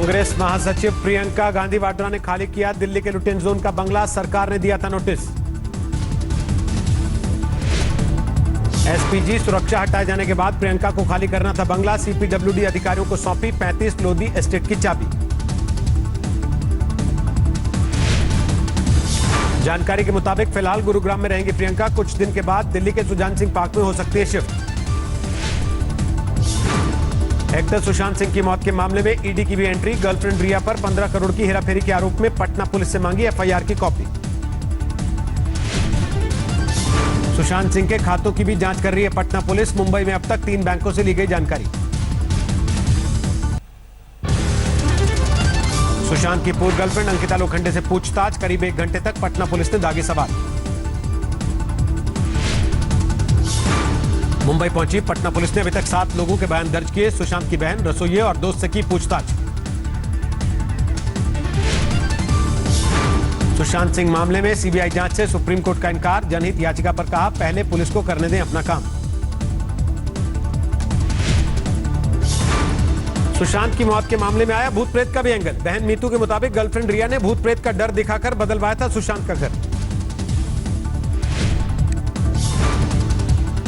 कांग्रेस महासचिव प्रियंका गांधी वाड्रा ने खाली किया दिल्ली के लुटेन जोन का बंगला, सरकार ने दिया था नोटिस। एसपीजी सुरक्षा हटाए जाने के बाद प्रियंका को खाली करना था बंगला, सीपीडब्ल्यूडी अधिकारियों को सौंपी 35 लोधी एस्टेट की चाबी। जानकारी के मुताबिक फिलहाल गुरुग्राम में रहेंगी प्रियंका, कुछ दिन के बाद दिल्ली के सुजान सिंह पार्क में हो सकती है शिफ्ट। एक्टर सुशांत सिंह की मौत के मामले में ईडी की भी एंट्री, गर्लफ्रेंड रिया पर 15 करोड़ की हेराफेरी के आरोप में पटना पुलिस से मांगी एफआईआर की कॉपी। सुशांत सिंह के खातों की भी जांच कर रही है पटना पुलिस, मुंबई में अब तक 3 बैंकों से ली गई जानकारी। सुशांत की पूर्व गर्लफ्रेंड अंकिता लोखंडे से पूछताछ, करीब 1 घंटे तक पटना पुलिस ने दागे सवाल। मुंबई पहुंची पटना पुलिस ने अभी तक 7 लोगों के बयान दर्ज किए, सुशांत की बहन, रसोइये और दोस्त से की पूछताछ। सुशांत सिंह मामले में सीबीआई जांच से सुप्रीम कोर्ट का इनकार, जनहित याचिका पर कहा पहले पुलिस को करने दें अपना काम। सुशांत की मौत के मामले में आया भूत प्रेत का भी एंगल, बहन मीतू के मुताबिक गर्लफ्रेंड रिया ने भूत प्रेत का डर दिखाकर बदलवाया था सुशांत का घर।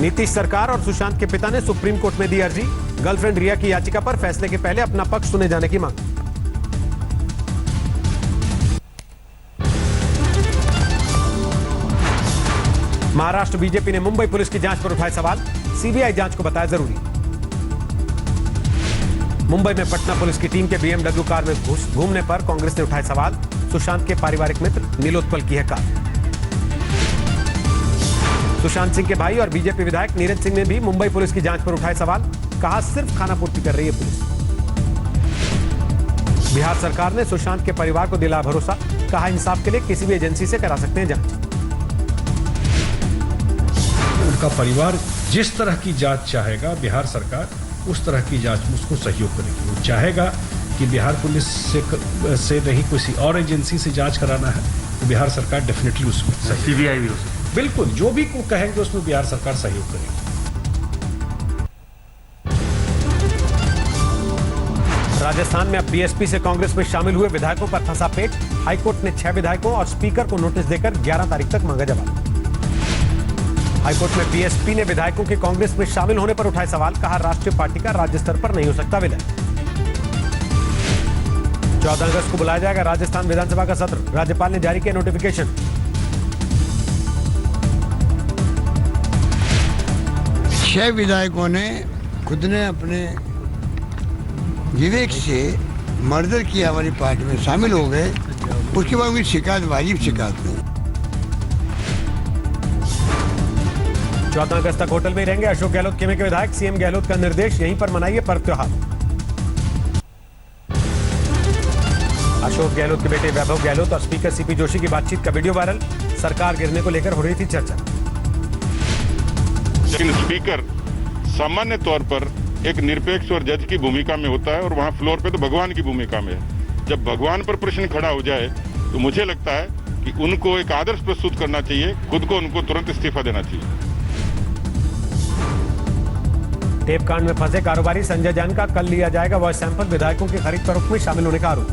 नीतीश सरकार और सुशांत के पिता ने सुप्रीम कोर्ट में दी अर्जी, गर्लफ्रेंड रिया की याचिका पर फैसले के पहले अपना पक्ष सुने जाने की मांग। महाराष्ट्र बीजेपी ने मुंबई पुलिस की जांच पर उठाए सवाल, सीबीआई जांच को बताया जरूरी। मुंबई में पटना पुलिस की टीम के बीएमडब्ल्यू कार में घूमने पर कांग्रेस ने उठाए सवाल, सुशांत के पारिवारिक मित्र नीलोत्पल की है कार। सुशांत सिंह के भाई और बीजेपी विधायक नीरज सिंह ने भी मुंबई पुलिस की जांच पर उठाए सवाल, कहा सिर्फ खानापूर्ति कर रही है पुलिस। बिहार सरकार ने सुशांत के परिवार को दिलाया भरोसा, कहा इंसाफ के लिए किसी भी एजेंसी से करा सकते हैं जांच। उनका परिवार जिस तरह की जांच चाहेगा, बिहार सरकार उस तरह की जांच में उसको सहयोग करेगी। वो चाहेगा कि बिहार पुलिस से नहीं किसी और एजेंसी से जांच कराना है, तो बिहार सरकार डेफिनेटली उसमें, सीबीआई भी हो सकती है, बिल्कुल जो भी को कहेंगे उसमें बिहार सरकार सहयोग करेगी। राजस्थान में अब बीएसपी से कांग्रेस में शामिल हुए विधायकों पर फंसा पेच, हाईकोर्ट ने 6 विधायकों और स्पीकर को नोटिस देकर 11 तारीख तक मांगा जवाब। हाईकोर्ट में बीएसपी ने विधायकों के कांग्रेस में शामिल होने पर उठाए सवाल, कहा राष्ट्रीय पार्टी का राज्य स्तर पर नहीं हो सकता विलय। 14 अगस्त को बुलाया जाएगा राजस्थान विधानसभा का सत्र, राज्यपाल ने जारी किया नोटिफिकेशन। छह विधायकों ने खुद ने अपने विवेक से मर्डर किया वाली पार्टी में शामिल हो गए, उसके बाद उनकी शिकायत वाजिब शिकायत नहीं। 14 अगस्त तक होटल में ही रहेंगे अशोक गहलोत खेमे के विधायक, सीएम गहलोत का निर्देश यहीं पर मनाइए पर्व त्योहार। अशोक गहलोत के बेटे वैभव गहलोत और स्पीकर सीपी जोशी की बातचीत का वीडियो वायरल, सरकार गिरने को लेकर हो रही थी चर्चा। लेकिन स्पीकर सामान्य तौर पर एक निरपेक्ष और जज की भूमिका में होता है और वहां फ्लोर पे तो भगवान की भूमिका में है। जब भगवान पर प्रश्न खड़ा हो जाए तो मुझे लगता है कि उनको एक आदर्श प्रस्तुत करना चाहिए, खुद को उनको तुरंत इस्तीफा देना चाहिए। टेप कांड में फंसे कारोबारी संजय जैन का कल लिया जाएगा वॉइस सैंपल, विधायकों की खरीद फरोख्त में शामिल होने का आरोप।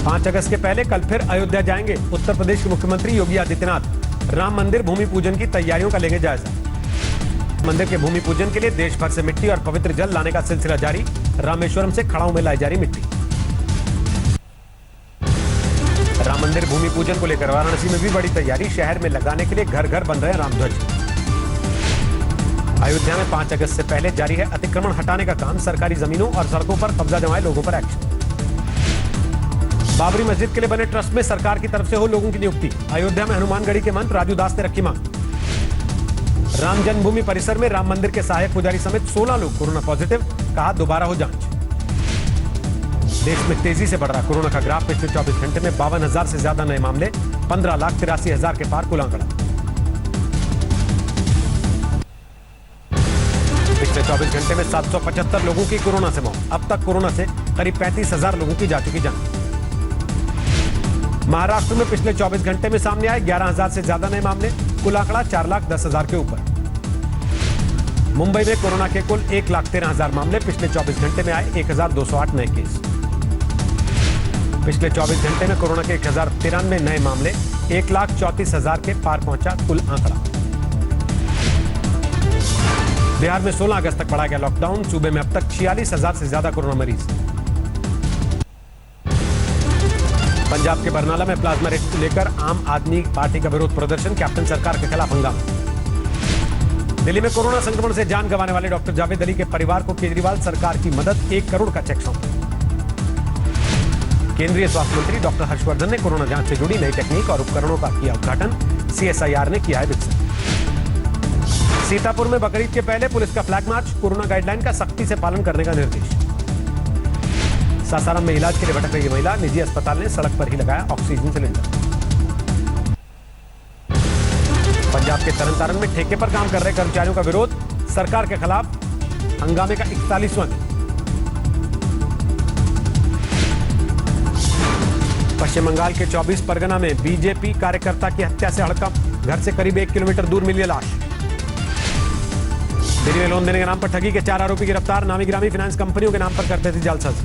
5 अगस्त के पहले कल फिर अयोध्या जाएंगे उत्तर प्रदेश के मुख्यमंत्री योगी आदित्यनाथ, राम मंदिर भूमि पूजन की तैयारियों का लेंगे जायजा। मंदिर के भूमि पूजन के लिए देश भर से मिट्टी और पवित्र जल लाने का सिलसिला जारी, रामेश्वरम से खड़ाऊ में लाई जा रही मिट्टी। राम मंदिर भूमि पूजन को लेकर वाराणसी में भी बड़ी तैयारी, शहर में लगाने के लिए घर घर बन रहे हैं रामध्वज। अयोध्या में 5 अगस्त से पहले जारी है अतिक्रमण हटाने का काम, सरकारी जमीनों और सड़कों पर कब्जा जमाए लोगों पर एक्शन। बाबरी मस्जिद के लिए बने ट्रस्ट में सरकार की तरफ से हो लोगों की नियुक्ति, अयोध्या में हनुमानगढ़ी के मंत्री राजू दास ने रखी मांग। राम जन्मभूमि परिसर में राम मंदिर के सहायक पुजारी समेत 16 लोग कोरोना पॉजिटिव, कहा दोबारा हो जांच। देश में तेजी से बढ़ रहा कोरोना का ग्राफ, पिछले 24 घंटे में 52,000 से ज्यादा नए मामले, 15,83,000 के पार कुल आंकड़ा। पिछले 24 घंटे में 775 लोगों की कोरोना से मौत, अब तक कोरोना से करीब 35,000 लोगों की जा चुकी जान। महाराष्ट्र में पिछले 24 घंटे में सामने आए 11,000 से ज्यादा नए मामले, कुल आंकड़ा 4,10,000 के ऊपर। मुंबई में कोरोना के कुल 1,13,000 मामले, पिछले 24 घंटे में आए 1,208 नए केस। पिछले 24 घंटे में कोरोना के 1,093 नए मामले, 1,34,000 के पार पहुंचा कुल आंकड़ा। बिहार में 16 अगस्त तक बढ़ा गया लॉकडाउन, सूबे में अब तक 46,000 से ज्यादा कोरोना मरीज। पंजाब के बरनाला में प्लाज्मा रेट को लेकर आम आदमी पार्टी का विरोध प्रदर्शन, कैप्टन सरकार के खिलाफ हंगामा। दिल्ली में कोरोना संक्रमण से जान गंवाने वाले डॉक्टर जावेद अली के परिवार को केजरीवाल सरकार की मदद 1 करोड़ का चेक सौंपा। केंद्रीय स्वास्थ्य मंत्री डॉक्टर हर्षवर्धन ने कोरोना जांच से जुड़ी नई टेक्निक और उपकरणों का किया उद्घाटन, CSIR ने किया है विकसित। सीतापुर में बकरीद के पहले पुलिस का फ्लैग मार्च, कोरोना गाइडलाइन का सख्ती से पालन करने का निर्देश। सासाराम में इलाज के लिए भटक रही महिला, निजी अस्पताल ने सड़क पर ही लगाया ऑक्सीजन सिलेंडर। पंजाब के तरनतारन में ठेके पर काम कर रहे कर्मचारियों का विरोध, सरकार के खिलाफ हंगामे का 41वां दिन। पश्चिम बंगाल के 24 परगना में बीजेपी कार्यकर्ता की हत्या से हड़कंप, घर से करीब 1 किलोमीटर दूर मिली लाश। दिल्ली में लोन देने के नाम पर ठगी के 4 आरोपी गिरफ्तार, नामी गिरामी फाइनेंस कंपनियों के नाम पर करते थे जालसाजी।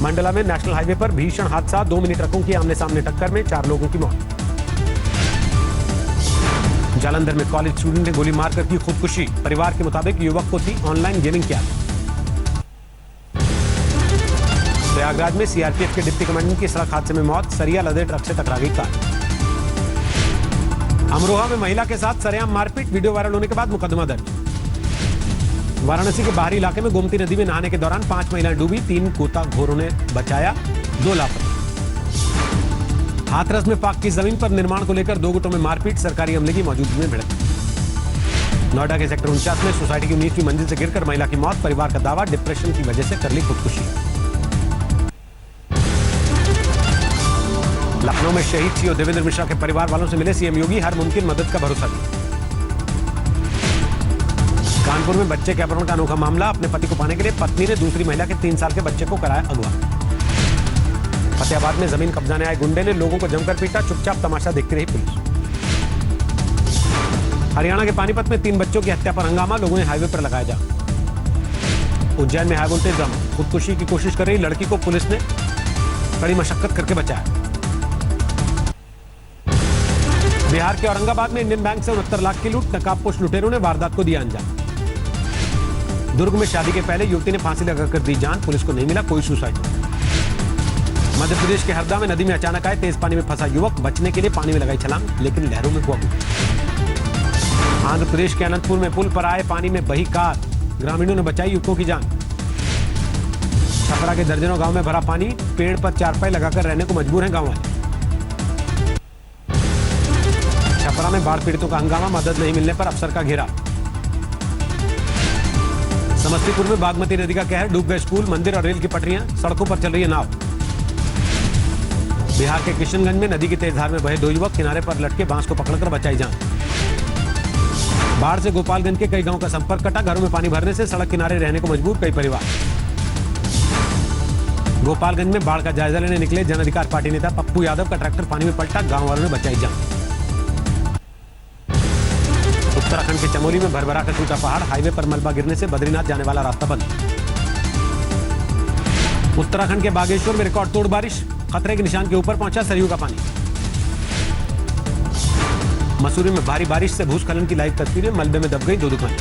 मंडला में नेशनल हाईवे पर भीषण हादसा, 2 मिनी ट्रकों की आमने सामने टक्कर में 4 लोगों की मौत। जालंधर में कॉलेज स्टूडेंट ने गोली मारकर की खुदकुशी, परिवार के मुताबिक युवक को थी ऑनलाइन गेमिंग की आदत। प्रयागराज में सीआरपीएफ के डिप्टी कमांडेंट की सड़क हादसे में मौत, सरिया लदे ट्रक से टकरा गई कार। अमरोहा में महिला के साथ सरेआम मारपीट, वीडियो वायरल होने के बाद मुकदमा दर्ज। वाराणसी के बाहरी इलाके में गोमती नदी में नहाने के दौरान 5 महिलाएं डूबी, 3 गोताखोरों ने बचाया, 2 लापता। हाथरस में पाक की जमीन पर निर्माण को लेकर 2 गुटों में मारपीट, सरकारी अमले की मौजूदगी में भिड़ंत। नोएडा के सेक्टर 49 में सोसाइटी की 19वीं मंजिल से गिरकर महिला की मौत, परिवार का दावा डिप्रेशन की वजह से कर ली खुदकुशी। लखनऊ में शहीद सीओ देवेंद्र मिश्रा के परिवार वालों से मिले सीएम योगी, हर मुमकिन मदद का भरोसा दिया। कानपुर में बच्चे के अपहरण का अनोखा मामला, अपने पति को पाने के लिए पत्नी ने दूसरी महिला के 3 साल के बच्चे को कराया अगवा। फतेहाबाद में जमीन कब्जाने आए गुंडे ने लोगों को जमकर पीटा, चुपचाप तमाशा देखती रही पुलिस। हरियाणा के पानीपत में 3 बच्चों की हत्या पर हंगामा, लोगों ने हाईवे पर लगाया जाम। उज्जैन में हाई वोल्टेज ड्रामा, खुदकुशी की कोशिश कर रही लड़की को पुलिस ने कड़ी मशक्कत करके बचाया। बिहार के औरंगाबाद में इंडियन बैंक से 69 लाख की लूट, नकाबपोश लुटेरों ने वारदात को दिया अंजाम। दुर्ग में शादी के पहले युवती ने फांसी लगाकर दी जान, पुलिस को नहीं मिला कोई सुसाइड। मध्य प्रदेश के हरदा में नदी में अचानक आए तेज पानी में फंसा युवक, बचने के लिए पानी में लगाई छलांग, लेकिन लहरों में हुआ डूब। आंध्र प्रदेश के अनंतपुर में पुल पर आए पानी में बही कार, ग्रामीणों ने बचाई युवकों की जान। छपरा के दर्जनों गांव में भरा पानी, पेड़ पर चारपाई लगाकर रहने को मजबूर हैं गांव वाले। छपरा में बाढ़ पीड़ितों का हंगामा, मदद नहीं मिलने पर अफसर का घेराव। समस्तीपुर में बागमती नदी का कहर, डूब गए स्कूल, मंदिर और रेल की पटरियां, सड़कों पर चल रही है नाव। बिहार के किशनगंज में नदी की तेज धार में बहे 2 युवक, किनारे पर लटके बांस को पकड़कर बचाई जान। बाढ़ से गोपालगंज के कई गांवों का संपर्क कटा, घरों में पानी भरने से सड़क किनारे रहने को मजबूर कई परिवार। गोपालगंज में बाढ़ का जायजा लेने निकले जन अधिकार पार्टी नेता पप्पू यादव का ट्रैक्टर पानी में पलटा, गांव वालों ने बचाई जान। उत्तराखंड के चमोली में भरभरा कर टूटा पहाड़, हाईवे पर मलबा गिरने से बद्रीनाथ जाने वाला रास्ता बंद। उत्तराखंड के बागेश्वर में रिकॉर्ड तोड़ बारिश, खतरे के निशान के ऊपर पहुंचा सरयू का पानी। मसूरी में भारी बारिश से भूस्खलन की लाइव तस्वीरें, मलबे में दब गई 2 दुकानें।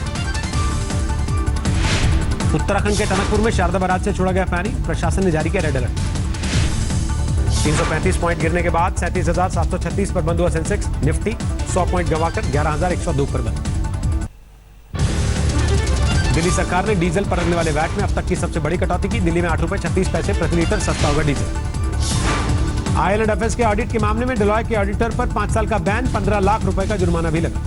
उत्तराखंड के टनकपुर में शारदा बारात से छोड़ा गया पानी, प्रशासन ने जारी किया रेड अलर्ट। 335 पॉइंट गिरने के बाद 37,736 पर बंद हुआ सेंसेक्स, निफ्टी 100 पॉइंट गंवाकर 11,102 पर बंद। दिल्ली सरकार ने डीजल पर लगने वाले वैट में अब तक की सबसे बड़ी कटौती की, दिल्ली में 8 रुपए 36 पैसे प्रति लीटर सस्ता होगा डीजल। IL&FS के ऑडिट के मामले में डेलॉयट के ऑडिटर पर 5 साल का बैन, 15 लाख रुपए का जुर्माना भी लगा।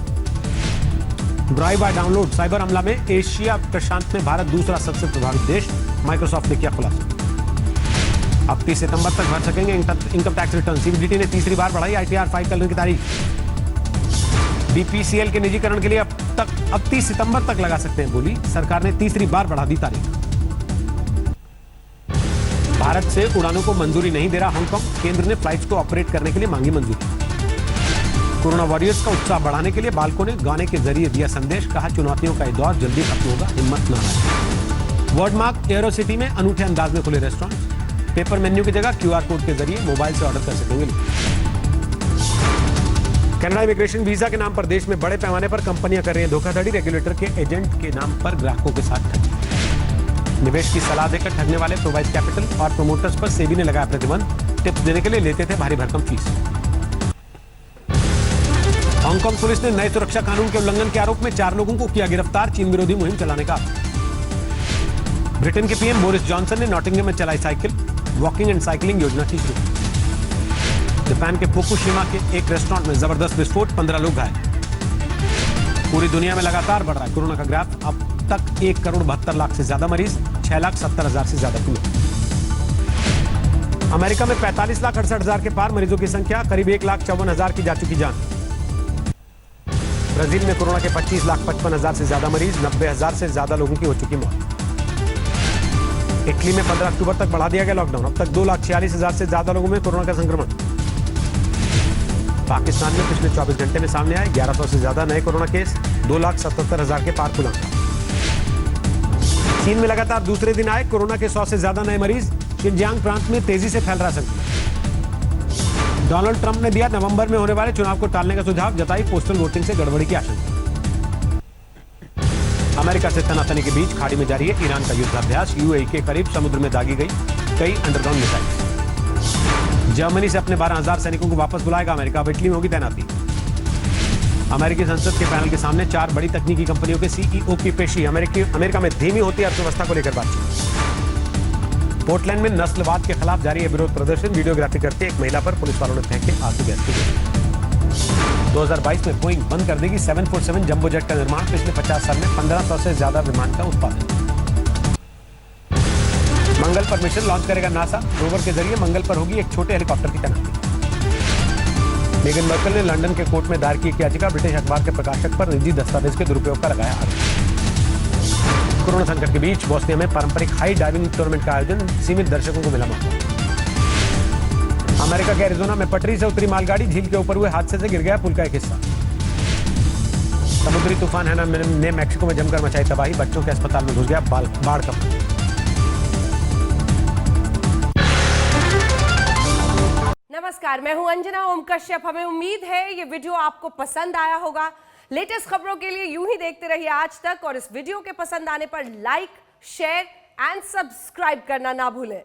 ड्राइव बाय डाउनलोड साइबर हमला में एशिया प्रशांत में भारत दूसरा सबसे प्रभावित देश, माइक्रोसॉफ्ट ने किया खुलासा। अब 30 सितंबर तक भर सकेंगे इनकम टैक्स रिटर्न, सीबीडीटी ने तीसरी बार बढ़ाई ITR फाइल करने की तारीख। BPCL के निजीकरण के लिए अब 30 सितंबर तक लगा सकते हैं बोली, सरकार ने तीसरी बार बढ़ा दी तारीख। भारत से उड़ानों को मंजूरी नहीं दे रहा हांगकांग, केंद्र ने फ्लाइट्स को ऑपरेट करने के लिए मांगी मंजूरी। कोरोना वॉरियर्स का उत्साह बढ़ाने के लिए बालकों ने गाने के जरिए दिया संदेश, कहा चुनौतियों का ये दौर जल्दी खत्म होगा, हिम्मत न हारें। वर्डमार्क एरो सिटी में अनूठे अंदाज में खुले रेस्टोरेंट, पेपर मेन्यू की जगह QR कोड के जरिए मोबाइल से ऑर्डर कर सकेंगे। कनाडा इमिग्रेशन वीजा के नाम पर देश में बड़े पैमाने पर कंपनियां कर रही हैं धोखाधड़ी, रेगुलेटर के एजेंट के नाम पर ग्राहकों के साथ ठगी। निवेश की सलाह देकर ठगने वाले प्रोवाइस कैपिटल और प्रोमोटर्स पर सेबी ने लगाया प्रतिबंध, टिप्स देने के लिए लेते थे भारी भरकम फीस। हांगकांग पुलिस ने नए सुरक्षा कानून के उल्लंघन के आरोप में 4 लोगों को किया गिरफ्तार, चीन विरोधी मुहिम चलाने का। ब्रिटेन के पीएम बोरिस जॉनसन ने नॉटिंघम में चलाई साइकिल, वॉकिंग एंड साइकिलिंग योजना की शुरू। जापान के फुकुशिमा के एक रेस्टोरेंट में जबरदस्त विस्फोट, 15 लोग घायल। पूरी दुनिया में लगातार बढ़ रहा है कोरोना का ग्राफ, अब तक 1,72,00,000 से ज्यादा मरीज, 6,70,000 से ज्यादा कुल। अमेरिका में 45,68,000 के पार मरीजों की संख्या, करीब 1,54,000 की जा चुकी जान। ब्राजील में कोरोना के 25,55,000 से ज्यादा मरीज, 90,000 से ज्यादा लोगों की हो चुकी मौत। इटली में 15 अक्टूबर तक बढ़ा दिया गया लॉकडाउन, अब तक 2,46,000 से ज्यादा लोगों में कोरोना का संक्रमण। पाकिस्तान में पिछले 24 घंटे में सामने आए 1100 से ज्यादा नए कोरोना केस, 2,77,000 के पार कुल आंकड़ा। चीन में लगातार दूसरे दिन आए कोरोना के 100 से ज्यादा नए मरीज, शिनजियांग प्रांत में तेजी से फैल रहा संक्रमण। डोनाल्ड ट्रंप ने दिया नवंबर में होने वाले चुनाव को टालने का सुझाव, जताई पोस्टल वोटिंग से गड़बड़ी की आशंका। अमेरिका से तनातनी के बीच खाड़ी में जारी है ईरान का युद्धाभ्यास, UAE के करीब समुद्र में दागी गई कई अंडरग्राउंड मिसाइल। जर्मनी से अपने 12,000 सैनिकों को वापस बुलाएगा अमेरिका, अब इटली में होगी तैनाती। अमेरिकी संसद के पैनल के सामने 4 बड़ी तकनीकी कंपनियों के CEO की पेशी, अमेरिका में धीमी होती अर्थव्यवस्था को लेकर बातचीत। पोर्टलैंड में नस्लवाद के खिलाफ जारी है विरोध प्रदर्शन, वीडियोग्राफी करते एक महिला पर पुलिस वालों ने फेंके आंसू गैस के गोले। 2022 में बोइंग बंद कर देगी 747 जंबो जेट का निर्माण, पिछले 50 साल में 1500 से ज्यादा विमान का उत्पादन। मंगल पर मिशन लॉन्च करेगा नासा, रोवर के जरिए मंगल पर होगी एक छोटे हेलीकॉप्टर की तैनाती। मेगन मर्कल ने लंदन के कोर्ट में दायर की याचिका, ब्रिटिश अखबार के प्रकाशक पर निजी दस्तावेज के दुरुपयोग का लगाया आरोप। कोरोना संकट के बीच बोस्निया में पारंपरिक हाई डाइविंग टूर्नामेंट का आयोजन, सीमित दर्शकों को मिला मौका। अमेरिका के एरिजोना में पटरी से उतरी मालगाड़ी, झील के ऊपर हुए हादसे से गिर गया पुल का एक हिस्सा। समुद्री तूफान हैना ने मैक्सिको में जमकर मचाई तबाही, बच्चों के अस्पताल में घुस गया बाढ़ का पानी। नमस्कार, मैं हूं अंजना ओम कश्यप। हमें उम्मीद है ये वीडियो आपको पसंद आया होगा। लेटेस्ट खबरों के लिए यूं ही देखते रहिए आज तक, और इस वीडियो के पसंद आने पर लाइक, शेयर एंड सब्सक्राइब करना ना भूलें।